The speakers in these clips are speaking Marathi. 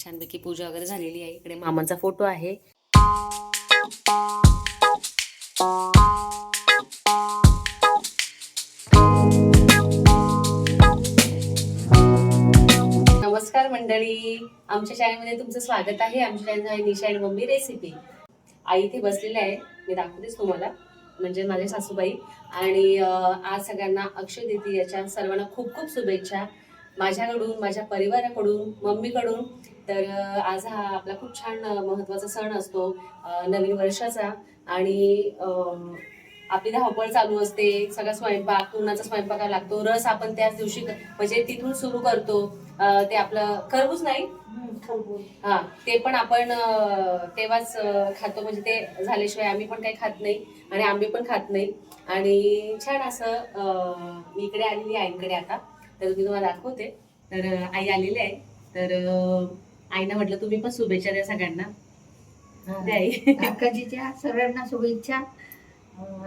छानपैकी पूजा वगैरे झालेली आहे. इकडे मामांचा फोटो आहे. नमस्कार मंडळी, आमच्या चॅनलमध्ये तुमचं स्वागत आहे. आमच्या चॅनल आहे निशा आणि मम्मी रेसिपी. आई इथे बसलेली आहे, मी दाखवतेच तुम्हाला, म्हणजे माझे सासूबाई. आणि आज सगळ्यांना अक्षय तृतीयेच्या सर्वांना खूप खूप शुभेच्छा माझ्याकडून, माझ्या परिवाराकडून, मम्मीकडून. तर आज हा आपला खूप छान महत्त्वाचा सण असतो, नवीन वर्षाचा. आणि आपली धावपळ चालू असते, सगळा स्वयंपाक, पुरणाचा स्वयंपाक लागतो. रस आपण त्याच दिवशी म्हणजे तिथून सुरू करतो. ते आपलं खरबूज नाही, हा, ते पण आपण तेव्हाच खातो, म्हणजे ते झाल्याशिवाय आम्ही पण काही खात नाही आणि आंबे पण खात नाही. आणि छान असं मी इकडे आलेली आईकडे आता, तर मी तुम्हाला दाखवते. तर आई आलेली आहे, तर आईना म्हटलं तुम्ही पण शुभेच्छा द्या सगळ्यांना. अक्काजीच्या सगळ्यांना शुभेच्छा.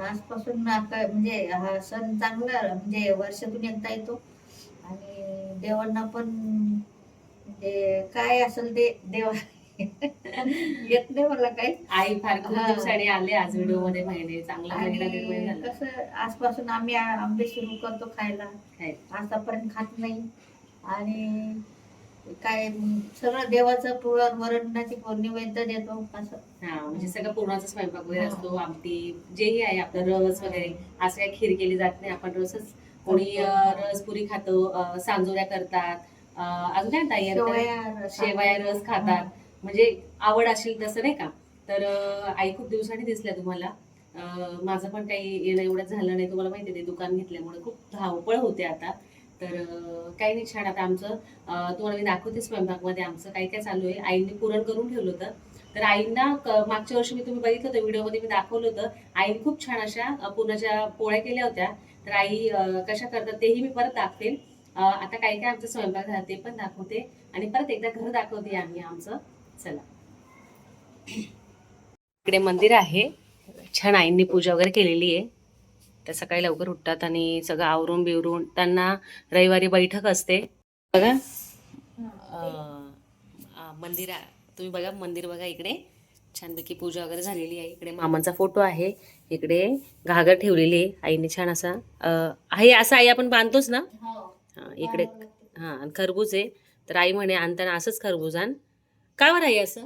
आजपासून म्हणजे हा सण चांगला, म्हणजे वर्षातून एकदा येतो आणि देवांना पण म्हणजे काय असेल ते देवा येत नाही मला काही. आई फार खूप दिवसांनी आले आज व्हिडिओ मध्ये, महिने चांगला महिना दीड महिना आणि झाला. कसं आजपासून आम्ही आंबे सुरू करतो खायला, आतापर्यंत खात नाही. आणि काय सगळं देवाचं पुरण वरणाची नैवेद्य देतो असं. हा, म्हणजे सगळं पूर्णाचा स्वयंपाक वगैरे असतो, आमटी जेही आहे आपलं, रस वगैरे. असं काही खीर केली जात नाही, आपण रसच. कोणी रस पुरी खातो, सांजोऱ्या करतात, अजून काय म्हणतात, शेवया रस खातात. म्हणजे आवड असेल तसं, नाही का. तर आई खूप दिवसांनी दिसल्या तुम्हाला. माझं पण काही येणं एवढं झालं नाही, तुम्हाला माहिती आहे, ते दुकान घेतल्यामुळे खूप धावपळ होते आता. तर काही नाही, छान. आता आमचं तुम्हाला मी दाखवते स्वयंपाकमध्ये आमचं काय काय चालू आहे. आईने पुरण करून ठेवलं होतं. तर आईंना मागच्या वर्षी मी तुम्ही बघितलं होतं व्हिडिओमध्ये, मी दाखवलं होतं. आईने खूप छान अशा पुरणाच्या पोळ्या केल्या होत्या. तर आई कशा करतात तेही मी परत दाखवेल. आता काय काय आमचा स्वयंपाक झाला ते पण दाखवते, आणि परत एकदा घर दाखवते आम्ही आमचं. चला, इकडे मंदिर आहे, छान आईंनी पूजा वगैरे केलेली आहे. तर सकाळी लवकर उठतात आणि सगळं आवरून बिवरून, त्यांना रविवारी बैठक असते बघा. मंदिर तुम्ही बघा, मंदिर बघा. इकडे छानपैकी पूजा वगैरे झालेली आहे. इकडे मामांचा फोटो आहे, इकडे घागर ठेवलेली आहे आईने छान असा. आहे असं आई आपण बांधतोच ना. इकडे आणि खरबूज आहे. तर आई म्हणे आणताना असंच खरबूज आण. का बरं आई असं?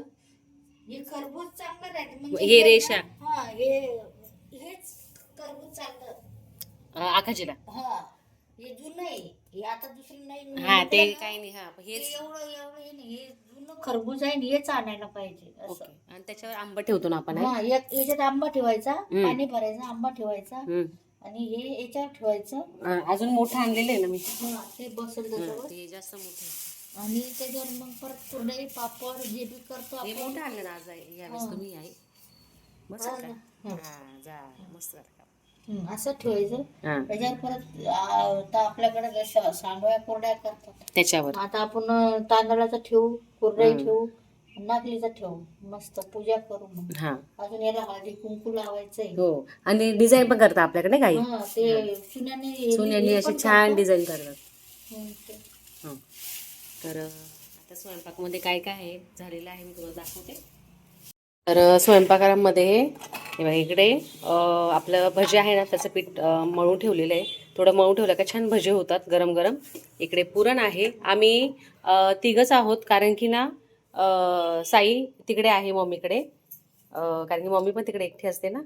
हे खरबूज चांगलं राहते, म्हणजे हे रेषा हेच खरबूज चांगलं आखाजीला. हे जुनं आहे, हे आता दुसरं नाही. हा, ते काही नाही. हा, हे एवढं नाही, हे जुनं खरबूज आहे, हेच आणायला पाहिजे असं. आणि त्याच्यावर आंबा ठेवतो ना आपण. याच्यात आंबा ठेवायचा, पाणी भरायचं, आंबा ठेवायचा, आणि हे याच्यावर ठेवायचं. अजून मोठं आणलेलं आहे ना मी. ते बसेल त्याच्यावर, ते जास्त मोठं. आणि त्याच्यावर मग परत कुरडई पापड जे बी करतो हे आपण. मोठं आणलं ना आज यावेळेस तुम्ही आहे. मस्त जा, मस्त. असं ठेवायचं. त्याच्यावर परत आता आपल्याकडे सांडव्या कोरड्या करतात त्याच्यावर. आता आपण तांदळाचं ठेवू, कुरडई ठेवू, नागलीचं ठेवू, मस्त पूजा करू. अजून याला हळदी कुंकू लावायचंय. हो, आणि डिझाईन पण करतात आपल्याकडे काही. ते सुन्याने अशी छान डिझाईन करतात. तर आता स्वयंपाकामध्ये काय काय आहे झालेलं आहे मी तुम्हाला दाखवते. तर स्वयंपाकामध्ये हे बघा, इकडे आपलं भजे आहे ना, त्याचं पीठ मळून ठेवलेलं आहे. थोडं मळून ठेवलं का छान भजे होतात गरम गरम. इकडे पुरण आहे. आम्ही तिघच आहोत, कारण की ना साई तिकडे आहे मम्मीकडे, कारण की मम्मी पण तिकडे एकटी असते ना.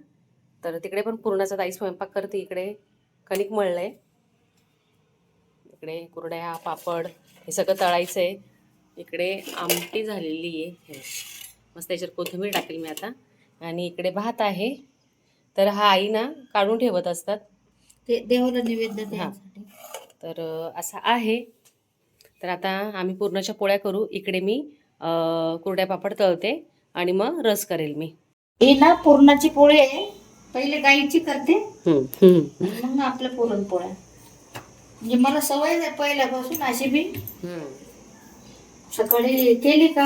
तर तिकडे पण पुरणाचा ताई स्वयंपाक करते. इकडे कणिक मळलंय, इकडे कुरड्या पापड हे सगळं तळायचं आहे. इकडे आमटी झालेली आहे, मस्त त्याच्यावर कोथिंबीर टाकेल मी आता. आणि इकडे भात आहे. तर हा आई ना काढून ठेवत असतात ते देवाला नैवेद्य द्यायसाठी. तर असं आहे. तर आता आम्ही पुरणाच्या पोळ्या करू. इकडे मी कुरड्या पापड तळते आणि मग रस करेल मी. ही ना पुरणाची पोळी आहे, पहिले गाईची करते, मग आपल्या पुरणपोळ्या. म्हणजे मला सवय आहे पहिल्यापासून अशी बी. सकाळी केली का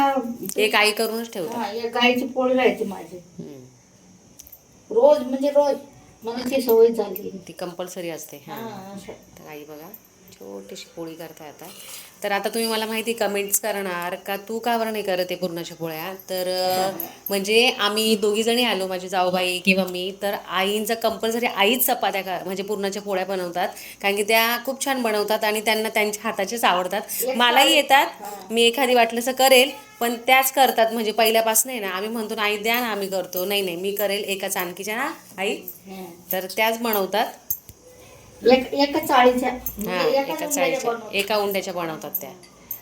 एक आई करूनच ठेवतो. गाईची पोळी राहायची माझी रोज, म्हणजे रोज मला ती सवय झाली, ती कंपल्सरी असते. तर आई बघा छोटीशी पोळी करताय आता. तर आता तुम्ही मला माहिती कमेंट्स करणार का तू का बरं नाही करत आहे पुरणाच्या पोळ्या. तर म्हणजे आम्ही दोघीजणी आलो, माझी जाऊबाई किंवा मी, तर आईंचं कंपल्सरी आईच चपात्या म्हणजे पुरणाच्या पोळ्या बनवतात, कारण की त्या खूप छान बनवतात आणि त्यांना त्यांच्या हाताचेच आवडतात. मलाही येतात, मी एखादी वाटलंसं करेल, पण त्याच करतात. म्हणजे पहिल्यापासून आहे ना, आम्ही म्हणतो ना आई द्या ना, आम्ही करतो, नाही नाही मी करेल एकाच आणखीच्या ना आई, तर त्याच बनवतात. एका चाळीच्या हां, एका चाळीच्या एका उंड्याच्या बनवतात त्या.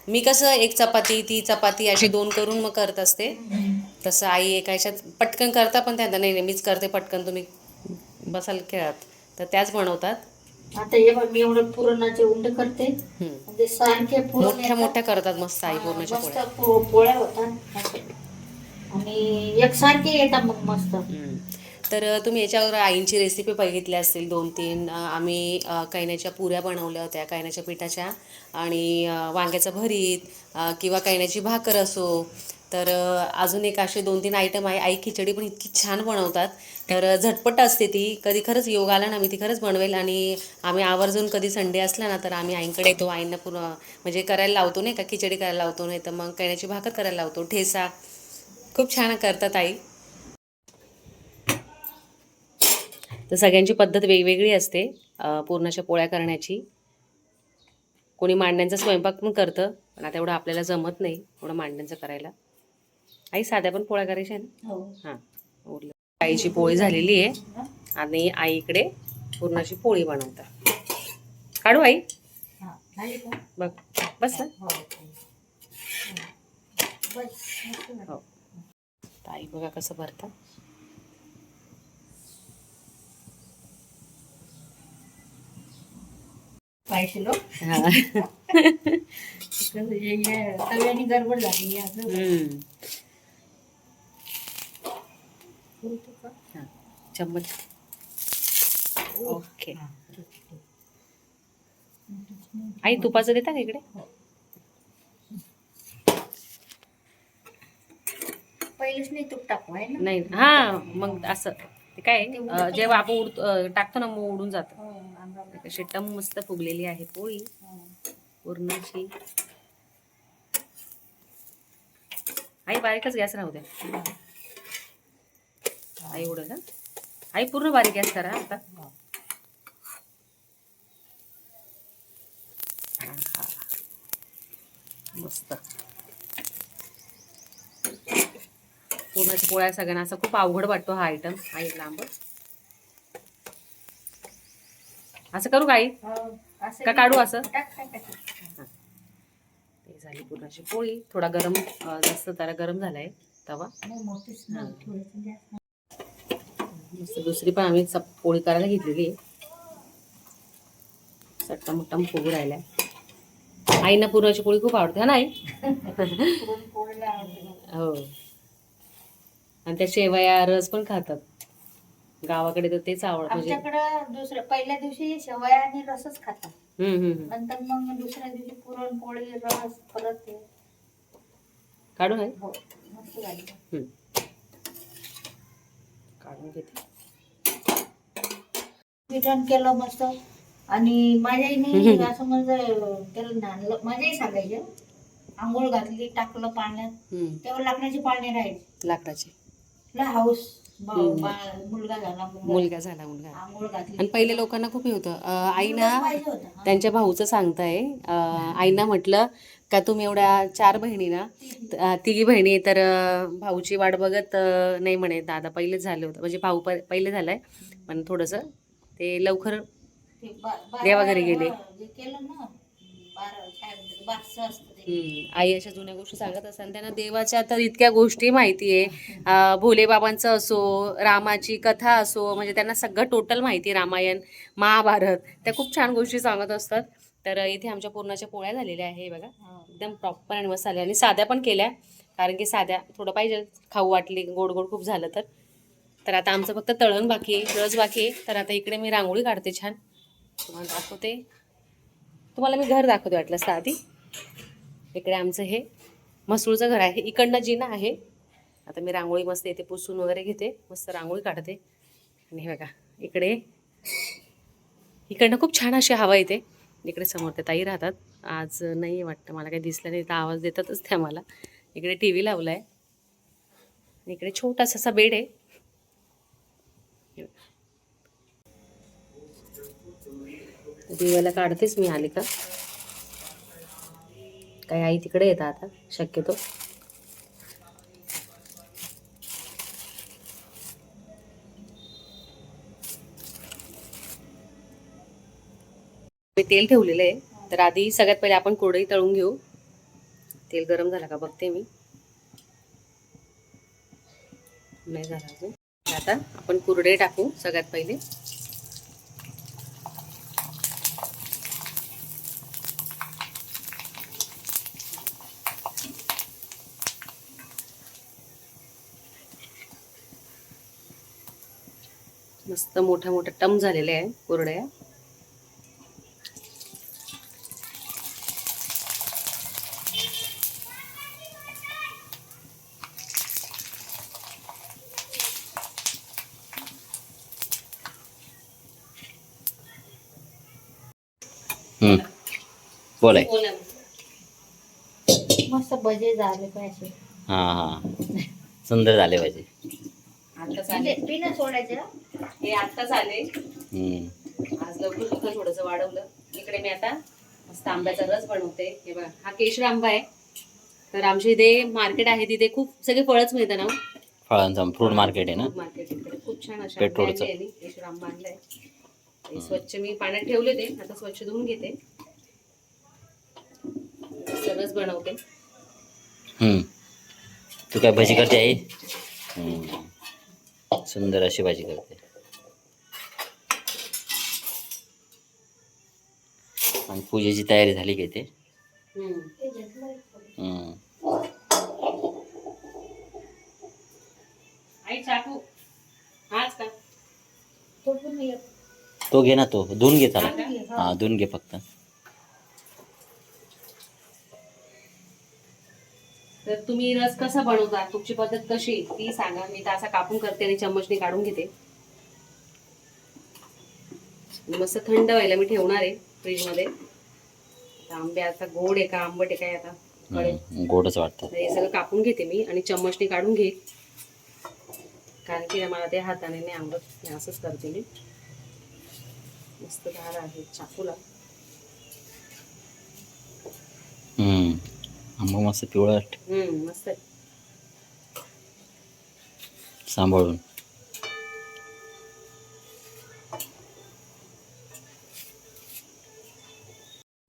मी कसं एक चपाती ती चपाती अशी 2 करून मग करत असते. तसं आई एका ह्याच्यात पटकन करता, पण त्या नाही नाही मीच करते पटकन, तुम्ही बसाल खेळत, तर त्याच बनवतात. आता हे बघ, मी एवढं पुरणाचे उंडे करते, म्हणजे सारखे मोठ्या मोठ्या करतात मस्त आई पुरणाच्या पोळ्या. पोळ्या होतात आणि एकसारखे येतात मग मस्त. तर तुम्ही याच्यावर आईंची रेसिपी बघितली असतील 2-3. आम्ही कैण्याच्या पुऱ्या बनवल्या होत्या, कैण्याच्या पिठाच्या, आणि वांग्याचं भरीत किंवा कैण्याची भाकर असो. तर अजून एक असे 2-3 आयटम आहे. आई खिचडी पण इतकी छान बनवतात, तर झटपट असते ती. कधी खरंच योग आला ना, मी ती खरंच बनवेल. आणि आम्ही आवर्जून कधी संडे असला ना, तर आम्ही आईंकडे येतो, आईंना म्हणजे करायला लावतो नाही का, खिचडी करायला लावतो, नाही तर मग कैण्याची भाकर करायला लावतो, ठेसा खूप छान करतात आई. तर सगळ्यांची पद्धत वेगवेगळी असते पुरणाच्या पोळ्या करण्याची. कोणी मांड्यांचा स्वयंपाक पण करतं, पण आता एवढं आपल्याला जमत नाही एवढं मांड्यांचं करायला. आई साध्या पण पोळ्या करायच्या ना. हां, उरलं. आईची पोळी झालेली आहे आणि आईकडे पुरणाची पोळी बनवतात. काढू आई? बघ बस ना. हो, आई बघा कसं भरतात. पाहिजे तव्याने गडबड झाली. चम्मच. ओके. आई तुपाचं देता का इकडे? पहिलेच नाही तूप टाकू आहे ना. नाही, हां, मग असं ते काय जेव्हा आपण टाकतो ना, मग उडून जातं. अशी टम मस्त फुगलेली आहे पोळी पुरणाची. आई बारीकच गॅस राहू द्या. आई उडल ना, आई पूर्ण बारीक गॅस करा आता. मस्त पुरणाच्या पोळ्या सगळ्यांना असं खूप अवघड वाटतो हा आयटम. आई लांब असं करू का आई, का काढू असं? ते झाली पुरणाची पोळी. थोडा गरम जास्त जरा गरम झालाय तवा. मस्त दुसरी पण आम्ही पोळी करायला घेतलेली आहे. सट्टा मुट्टा फुगू राहिलाय. आईना पुरणाची पोळी खूप आवडते ना आई. हो, आणि त्या शेवया रस पण खातात. गावाकडे तर तेच आवडतं. आमच्याकडं दुसऱ्या पहिल्या दिवशी शेवया आणि रसच खातात. नंतर मग दुसऱ्या दिवशी पुरणपोळी रस परत काढून आहे. हो, मस्त झाली. काढून घेते. वितरण केलं मस्त. आणि माझ्या आईने असं म्हणजे त्याला नाणलं. माझ्या आई सांगायचे, आंघोळ घातली टाकलं पाण्यात, तेव्हा लाकडाची पाळणे राहायची. लाकडाची हाऊस मुलगा झाला आंघोळ घातली. आणि पहिले लोकांना खूप हे होतं. आईना त्यांच्या भाऊचं सांगताय, आईना म्हटलं का तुम्ही एवढ्या 4 बहिणी ना, 3 बहिणी, तर भाऊची वाट बघत नाही म्हणे. दादा पहिलेच झालं होतं, म्हणजे भाऊ पहिले झालाय, पण थोडंसं ते लवकर देवाघरी गेले. आई अशा जुन्या गोष्टी सांगत असतात. त्यांना देवाच्या तर इतक्या गोष्टी माहिती आहे. भोलेबाबांचं असो, रामाची कथा असो, म्हणजे त्यांना सगळं टोटल माहिती आहे. रामायण, महाभारत, त्या खूप छान गोष्टी सांगत असतात. तर इथे आमच्या पुरणाच्या पोळ्या झालेल्या आहे बघा, एकदम प्रॉपर आणि मसाले, आणि साध्या पण केल्या, कारण की साध्या थोडं पाहिजे खाऊ वाटली, गोड गोड खूप झालं तर. तर आता आमचं फक्त तळण बाकी आहे, रस बाकी आहे. तर आता इकडे मी रांगोळी काढते छान, तुम्हाला दाखवते. तुम्हाला मी घर दाखवते वाटलं असतं आधी. इकडे आमचं हे मसूळचं घर आहे, इकडनं जिना आहे. आता मी रांगोळी मस्त येते पुसून वगैरे घेते, मस्त रांगोळी काढते. आणि हे बघा इकडे, इकडनं खूप छान अशी हवा येते. इकडे समोर त्या ताई राहतात. आज नाही वाटतं, मला काही दिसलं नाही, तर आवाज देतातच त्या मला. इकडे टी व्ही लावला आहे. इकडे छोटासा असा बेड आहे. दिव्याला काढतेच मी आली का. काही आई तिकडे येतात आता शक्यतो. मी तेल ठेवलेलं आहे, तर आधी सगळ्यात पहिले आपण कुरडई तळून घेऊ. तेल गरम झालं का बघते मी. नाही झालं अजून. आता आपण कुरडई टाकू सगळ्यात पहिले. मस्त मोठ्या मोठ्या टम झालेल्या आहे कुरड्या. बोलाय. मस्त भजे झाले पाहिजे. हा हा सुंदर झाले पाहिजे. आत्ताच म्हणजे आले बिना सोडायचं. हे, आत्ताच आले. हम्म. आज लवकर तिखट थोडंसं वाढवलं. इकडे मी आता मस्त आंब्याचा रस बनवते. हे बघा, हा केशर आंबा आहे. तर आमच्या इथे मार्केट आहे, तिथे खूप सगळे फळच मिळतात ना. फळांचा फ्रूट मार्केट आहे ना. फ्रूट मार्केट इकडे खूप छान अशा पेट्रोलचं. आंबे आणले. केशर आंबा आणलाय. हे स्वच्छ मी पाण्यात ठेवले ते, आता स्वच्छ धुवून घेते. रस बनवते. तू काय भाजी करते आई? सुंदर अशी भाजी करते. आणि पूजेची तयारी झाली की ते. आई चाकू हाच का? तो पण एक. तो घे ना, तो धुवून घे त्याला. हा धुवून घे फक्त. तर तुम्ही रस कसा बनवता, तुमची पद्धत कशी ती सांगा. मी तर असा कापून करते आणि चम्मचने काढून घेते. मस्त थंड व्हायला मी ठेवणार आहे फ्रीज मध्ये. आंबे आता गोड आहे का आंबट आहे काय आता कळेल. गोडच वाटतं. हे सगळं कापून घेते मी आणि चम्मचने काढून घे, कारण की मला ते हाताने नाही आवडत. मी असंच करते मी. मस्त धार आहे चाकूला. आंबा मस्त पिवळट. मस्त आहे. सांभाळून.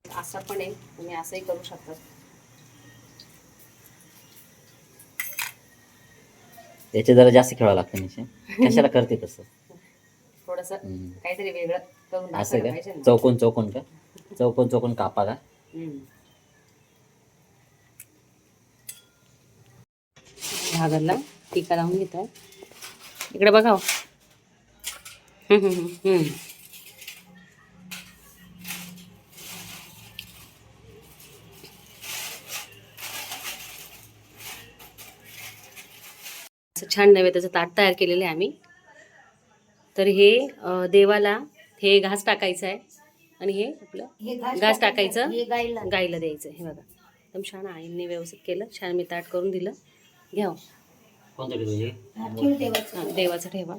असं पण आहे, तुम्ही असंही करू शकता. त्याचे जरा जास्त खेळावं लागतं निशे. कशाला करते तसं? थोडस काहीतरी वेगळं करून असं दाखवायला का? पाहिजे ना. चौकोन चौकोन का? चौकोन चौकोन कापा का? घागरला टीका लावून घेत आहे. इकडे बघा. असं छान नैवेद्याचं ताट तयार केलेलं आहे आम्ही. तर हे देवाला हे घास टाकायचं आहे आणि हे आपलं हे घास टाकायचं, हे गाईला. गाईला द्यायचं. हे बघा एकदम छान आईंनी व्यवस्थित केलं. छान मी ताट करून दिलं. घ्या कोणतं तुझे? ठेव देवाचं. हां, देवाचं ठेवा.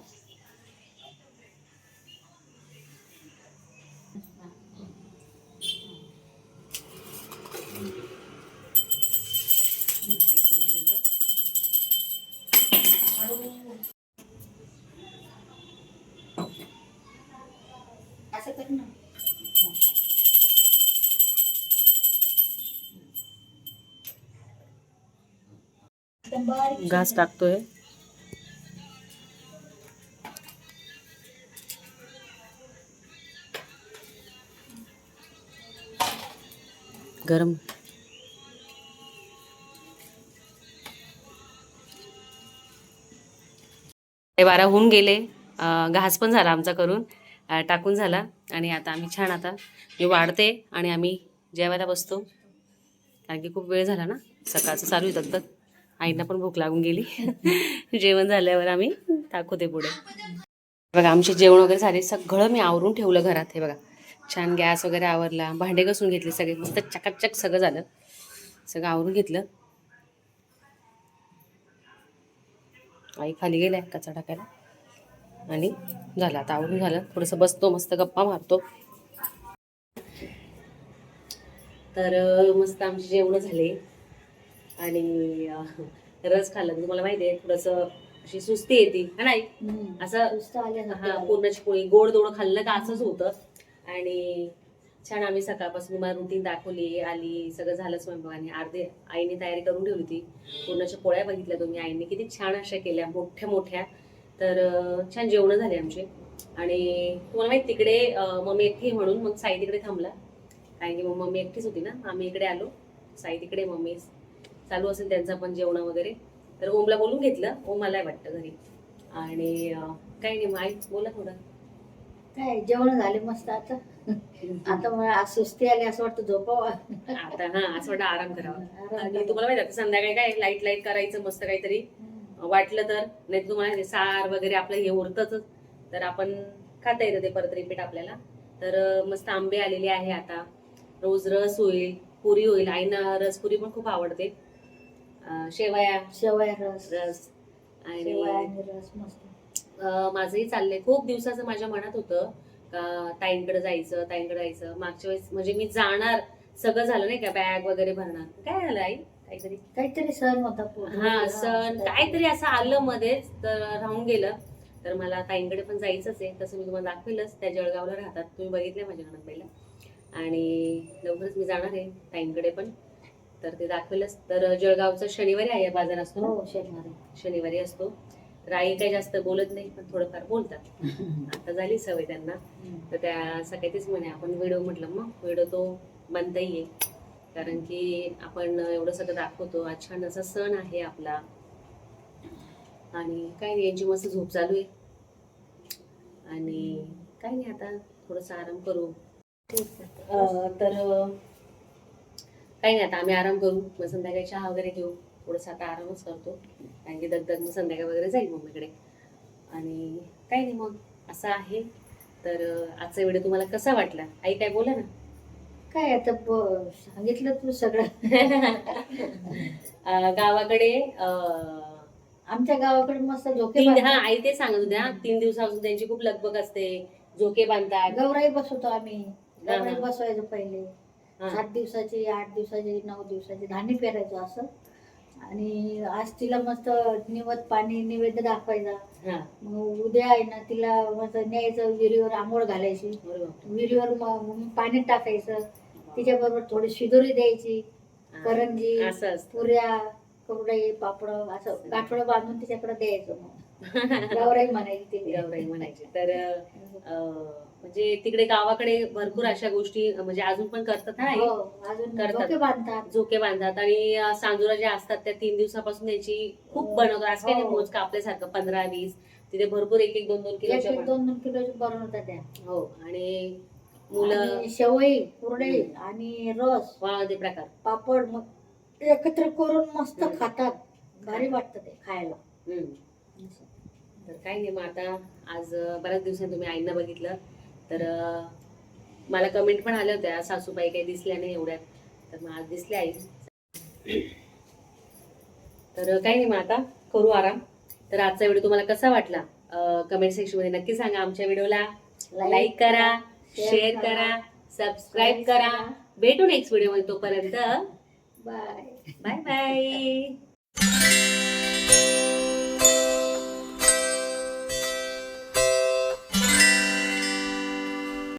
गाईचं नैवेद्य. असं कर ना. एकदम बारीक. घास टाकतोय. गरम. ते 12 होऊन गेले. घास पण झाला आमचा करून, टाकून झाला. आणि आता आम्ही छान, आता मी वाढते आणि आम्ही जेवायला बसतो, कारण की खूप वेळ झाला ना. सकाळचं चालू आहे दगदग. आईंना पण भूक लागून गेली. जेवण झाल्यावर आम्ही टाकू ते पुढे. बघा आमचे जेवण वगैरे झाले. सगळं मी आवरून ठेवलं घरात. हे बघा छान गॅस वगैरे आवरला, भांडे घासून घेतले सगळे, मस्त चकाचक सगळं झालं, सगळं आवरून घेतलं. आई खाली गेल्या कचरा टाकायला आणि झालं आता आवरून झालं. थोडंसं बसतो, मस्त गप्पा मारतो. तर मस्त आमचे जेवण झाले आणि रस खाल्ला. तुम्हाला माहिती आहे थोडंसं अशी सुस्ती येते हा नाही असं. हा पूर्णाची पोळी गोड दोड खाल्लं का असंच होतं. आणि छान आम्ही सकाळपासून तुम्हाला रुटीन दाखवली, आली, सगळं झालं स्वयंपाकाने. अर्धे आईने तयारी करून ठेवली होती. पूर्णाच्या पोळ्या बघितल्या तुम्ही, आईने किती छान अशा केल्या, मोठ्या मोठ्या. तर छान जेवण झाले आमचे. आणि तुम्हाला माहिती तिकडे मम्मी एकटी म्हणून मग साई तिकडे थांबला, कारण की मग मम्मी एकटीच होती ना. आम्ही इकडे आलो, साई तिकडे, मम्मी चालू असेल त्यांचा पण जेवण वगैरे. तर ओमला बोलून घेतलं, ओम आलाय वाटतं घरी. आणि काही नाही, मग आई बोला थोडं. काय जेवण झाले मस्त. आता मला सुस्ती आली, असं वाटतं झोपावं आता. हा असं वाटतं आराम करावा. आणि तुम्हाला माहिती आता संध्याकाळी काय लाईट करायचं मस्त काहीतरी वाटलं तर. नाही तुम्हाला सार वगैरे आपलं हे उरतच, तर आपण खाता येतं ते परत रिपीट आपल्याला. तर मस्त आंबे आलेले आहे आता, रोज रस होईल, पुरी होईल. आईना रस पुरी पण खूप आवडते. शेवया रस आणि रस मस्त. माझंही चाललंय. खूप दिवसाचं माझ्या मनात होतं का ताईंकडे जायचं. मागच्या वेळेस म्हणजे मी जाणार, सगळं झालं नाही का, बॅग वगैरे भरणार. काय झालं आई, काहीतरी सण होता. हा सण काहीतरी असं आलं मध्येच, तर राहून गेलं. तर मला ताईंकडे पण जायचंच आहे. तसं मी तुम्हाला दाखवेलच, त्या जळगावला राहतात, तुम्ही बघितलंय माझ्या नणंदबाईला. आणि लवकरच मी जाणार आहे ताईंकडे पण, तर ते दाखवेलच. तर जळगावचा शनिवारी आहे बाजार असतो, शनिवारी असतो. तर आई काही जास्त बोलत नाही, पण थोडंफार बोलतात. आता झाली सवय त्यांना. तर त्या सकाळी तेच म्हणे आपण व्हिडिओ, म्हटलं मग व्हिडिओ तो बनताही आहे, कारण की आपण एवढं सगळं दाखवतो. आज छान असा सण आहे आपला. आणि काही नाही, यांची मस्त झोप चालू आहे. आणि काही नाही, आता थोडंसं आराम करू. तर काही नाही, आता आम्ही आराम करू. मग संध्याकाळी चहा वगैरे घेऊ. थोडंसं आता आरामच करतो, कारण की दगदग मग संध्याकाळी वगैरे जाईल मम्मीकडे. आणि काही नाही, मग असं आहे. तर आजचा व्हिडिओ तुम्हाला कसा वाटला, आई काय बोला ना. काय आता सांगितलं तू सगळं. गावाकडे आमच्या गावाकडे मस्त झोके हा आई ते सांगत होत्या, 3 दिवसापासून त्यांची खूप लगबग असते, झोके बांधतात. गौराई बसवतो आम्ही. गौराई बसवायचो पहिले. 7 दिवसाची, 8 दिवसाची, 9 दिवसाची धान्य पेरायचो असं. आणि आज तिला मस्त निवद पाणी नैवेद्य दाखवायचा. मग उद्या आहे ना, तिला मस्त न्यायचं, विहिरीवर आंघोळ घालायची, विहिरीवर पाणी टाकायचं, तिच्याबरोबर थोडी शिदोरी द्यायची, करंजी, पुऱ्या, कुरडई, पापड असं गाठोडं बांधून तिच्याकडे द्यायचं. मग गौराई म्हणायची. तर म्हणजे तिकडे गावाकडे भरपूर अशा गोष्टी म्हणजे अजून पण करतात ना, झोके बांधतात. आणि सांजुरा ज्या असतात त्या 3 दिवसापासून याची खूप बनवतात. असं काही मोजका आपल्यासारखं 15-20, तिथे भरपूर 1-1, 2-2 किलोच्या बनवतात त्या. हो. आणि मुलं शेवई, कुरडई आणि रस, ते प्रकार, पापड मग एकत्र करून मस्त खातात. भारी वाटतं ते खायला. तर काही नाही, मग आता आज बऱ्याच दिवसांनी तुम्ही आईंना बघितलं. तर मला कमेंट पण आल्या होत्या, सासूबाई काही दिसल्या नाही एवढ्यात. तर मग आज दिसल्या आई. तर काही नाही, मग आता करू आराम. तर आजचा व्हिडिओ तुम्हाला कसा वाटला कमेंट सेक्शन मध्ये नक्की सांगा. आमच्या व्हिडिओला लाईक करा, शेअर करा, सबस्क्राईब करा. भेटू नेक्स्ट व्हिडिओ मध्ये. तोपर्यंत बाय बाय.